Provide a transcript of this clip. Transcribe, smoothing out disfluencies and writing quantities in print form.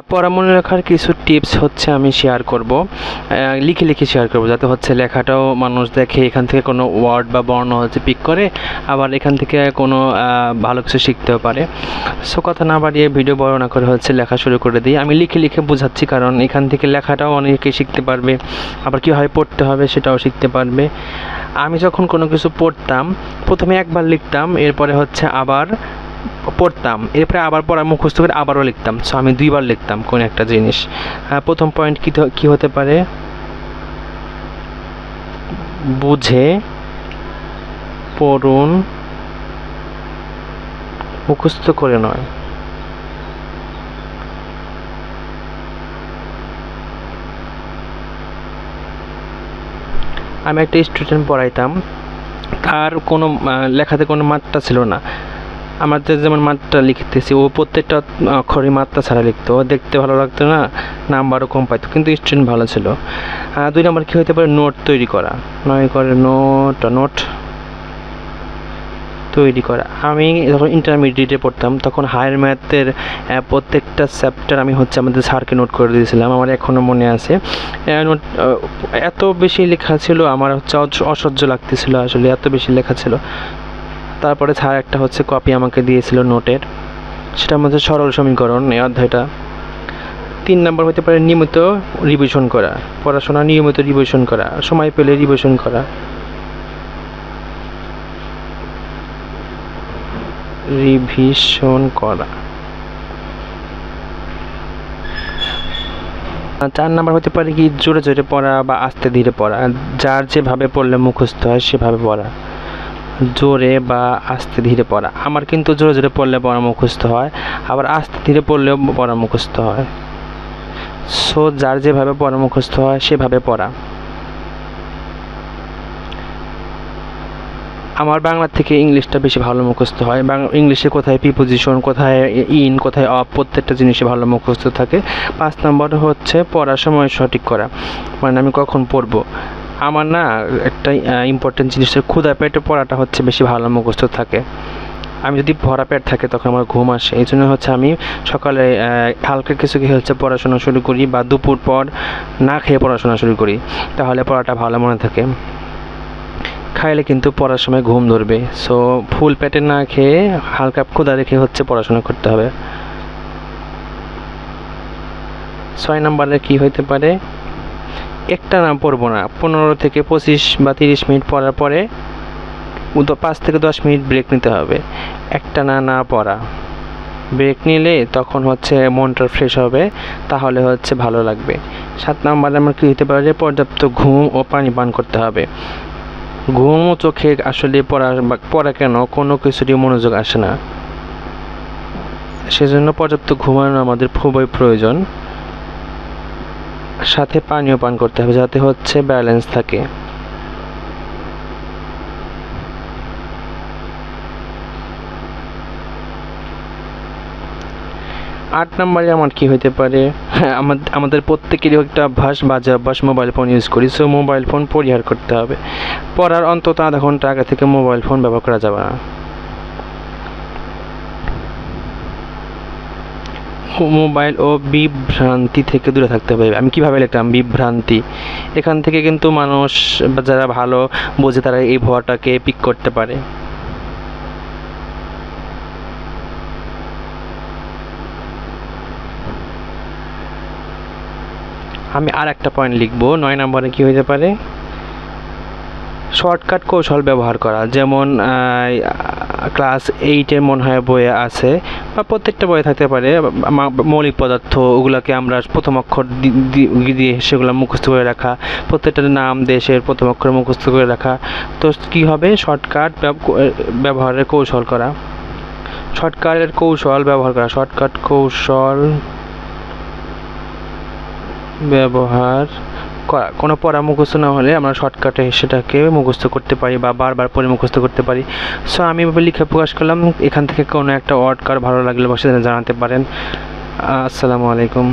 পড়া মনে রাখার কিছু টিপস হচ্ছে আমি শেয়ার করব, লিখে শেয়ার করব, যাতে হচ্ছে লেখাটাও মানুষ দেখে, এখান থেকে কোনো ওয়ার্ড বা বর্ণ হচ্ছে পিক করে, আবার এখান থেকে কোনো ভালো কিছু শিখতেও পারে। সো কথা না বাড়িয়ে ভিডিও বড় না করে হচ্ছে লেখা শুরু করে দিই। আমি লিখে বোঝাচ্ছি, কারণ এখান থেকে লেখাটাও অনেকে শিখতে পারবে, আবার কীভাবে পড়তে হবে সেটাও শিখতে পারবে। আমি যখন কোনো কিছু পড়তাম, প্রথমে একবার লিখতাম, এরপরে হচ্ছে আবার পড়তাম, এরপরে আবার পড়া মুখস্থ করে আবারও লিখতাম। সো আমি দুইবার লিখতাম কোন একটা জিনিস। প্রথম পয়েন্ট কি হতে পারে? বুঝে পড়ুন, মুখস্থ করে নয়। আমি একটা স্টুডেন্ট পড়াইতাম, তার কোনো লেখাতে কোনো মাত্রা ছিল না। আমাদের যেমন মাত্রা লিখতেছি, ও প্রত্যেকটা অক্ষরই মাত্রা ছাড়া লিখতো, দেখতে ভালো লাগতো না, নাম্বারও কম পাইতো, কিন্তু স্টুডেন্ট ভালো ছিল। 2 নম্বর কী হতে পারে? নোট তৈরি করা। নোট তৈরি করা। আমি যখন ইন্টারমিডিয়েটে পড়তাম, তখন হায়ার ম্যাথের প্রত্যেকটা চ্যাপ্টার আমি হচ্ছে আমাদের স্যারকে নোট করে দিয়েছিলাম, আমার এখনও মনে আছে। নোট এত বেশি লেখা ছিল, আমার হচ্ছে অসহ্য লাগতেছিল, আসলে এত বেশি লেখা ছিল। তারপরে স্যার একটা হচ্ছে কপি আমাকে দিয়েছিল নোটের, সেটার মধ্যে সরল সমীকরণ, এই অধ্যায়টা। 3 নম্বর হতে পারে নিয়মিত রিভিশন করা, পড়াশোনা নিয়মিত রিভিশন করা, সময় পেলে রিভিশন করা। রিভিশন করা। 4 নম্বর হতে পারে কি? জোরে পড়া বা আস্তে ধীরে পড়া। যার যেভাবে পড়লে মুখস্থ হয় সেভাবে পড়া, জোরে বা আস্তে ধীরে পড়া। আমার কিন্তু জোরে পড়লে পড়া মুখস্থ হয়, আবার আস্তে ধীরে পড়লেও পড়া মুখস্থ হয়। সো যার যেভাবে পড়া মুখস্থ হয় সেভাবে পড়া। আমার বাংলা থেকে ইংলিশটা বেশি ভালো মুখস্থ হয়। ইংলিশে কোথায় প্রিপোজিশন, কোথায় ইন, কোথায় অফ, প্রত্যেকটা জিনিসে ভালো মুখস্থ থাকে। 5 নম্বর হচ্ছে পড়ার সময় সঠিক করা, মানে আমি কখন পড়বো। আমার না একটা ইম্পর্টেন্ট জিনিস, ক্ষুধা পেটে পড়াটা হচ্ছে বেশি ভালো মুখস্থ থাকে। আমি যদি ভরা পেট থাকে তখন আমার ঘুম আসে, এই জন্য হচ্ছে আমি সকালে হালকা কিছু খেয়ে হচ্ছে পড়াশোনা শুরু করি, বা দুপুর পর না খেয়ে পড়াশোনা শুরু করি, তাহলে পড়াটা ভালো মনে থাকে। খাইলে কিন্তু পড়ার সময় ঘুম ধরবে। সো ফুল পেটে না খেয়ে হালকা ক্ষুধা রেখে হচ্ছে পড়াশোনা করতে হবে। 6 নম্বরে কি হইতে পারে? একটা না পড়বো না, 15 থেকে 25 বা 30 মিনিট পড়ার পরে 5 থেকে 10 মিনিট ব্রেক নিতে হবে। একটা না পড়া, ব্রেক নিলে তখন হচ্ছে মনটা ফ্রেশ হবে, তাহলে হচ্ছে ভালো লাগবে। 7 নম্বরে আমার কী হতে পারে? পর্যাপ্ত ঘুম ও পানি পান করতে হবে। ঘুম ও চোখে আসলে পড়া কেন কোনো কিছুরই মনোযোগ আসে না, সেজন্য পর্যাপ্ত ঘুমানো আমাদের খুবই প্রয়োজন। সাথে পানীয় পান করতে হবে, যাতে হচ্ছে ব্যালেন্স থাকে। আট নম্বরে আমার কি হইতে পারে? আমাদের প্রত্যেকেরই একটা বাজে অভ্যাস, মোবাইল ফোন ইউজ করি। সো মোবাইল ফোন পরিহার করতে হবে। পড়ার অন্তত আধা ঘন্টা আগে থেকে মোবাইল ফোন ব্যবহার করা যাবে না। মোবাইল ও বিভ্রান্তি থেকে দূরে থাকতে হবে। আমি কিভাবে লিখলাম বিভ্রান্তি, এখান থেকে কিন্তু মানুষ যারা ভালো বোঝে তারা এই ভয়টাকে পিক করতে পারে। আমি আর একটা পয়েন্ট লিখবো। 9 নম্বরে কি হতে পারে? শর্টকাট কৌশল ব্যবহার করা, যেমন ক্লাস 8-এর মনে হয় বইয়ে আছে, বা প্রত্যেকটা বইয়ে থাকতে পারে, মৌলিক পদার্থ, ওগুলোকে আমরা প্রথম অক্ষর দিয়ে সেগুলো মুখস্থ করে রাখা, প্রত্যেকটা নাম দেশের প্রথম অক্ষর মুখস্থ করে রাখা। তো কী হবে? শর্টকাট ব্যবহারের কৌশল করা, শর্টকাট কৌশল ব্যবহার করা। কোনো পড়া মুখস্থ না হলে আমরা শর্টকাটে সেটাকে মুখস্থ করতে পারি, বা বারবার পরে মুখস্থ করতে পারি। সো আমি এভাবে লিখে প্রকাশ করলাম। এখান থেকে কোনো একটা ওয়ার্ড কার ভালো লাগলে বসে জানাতে পারেন। আসসালামু আলাইকুম।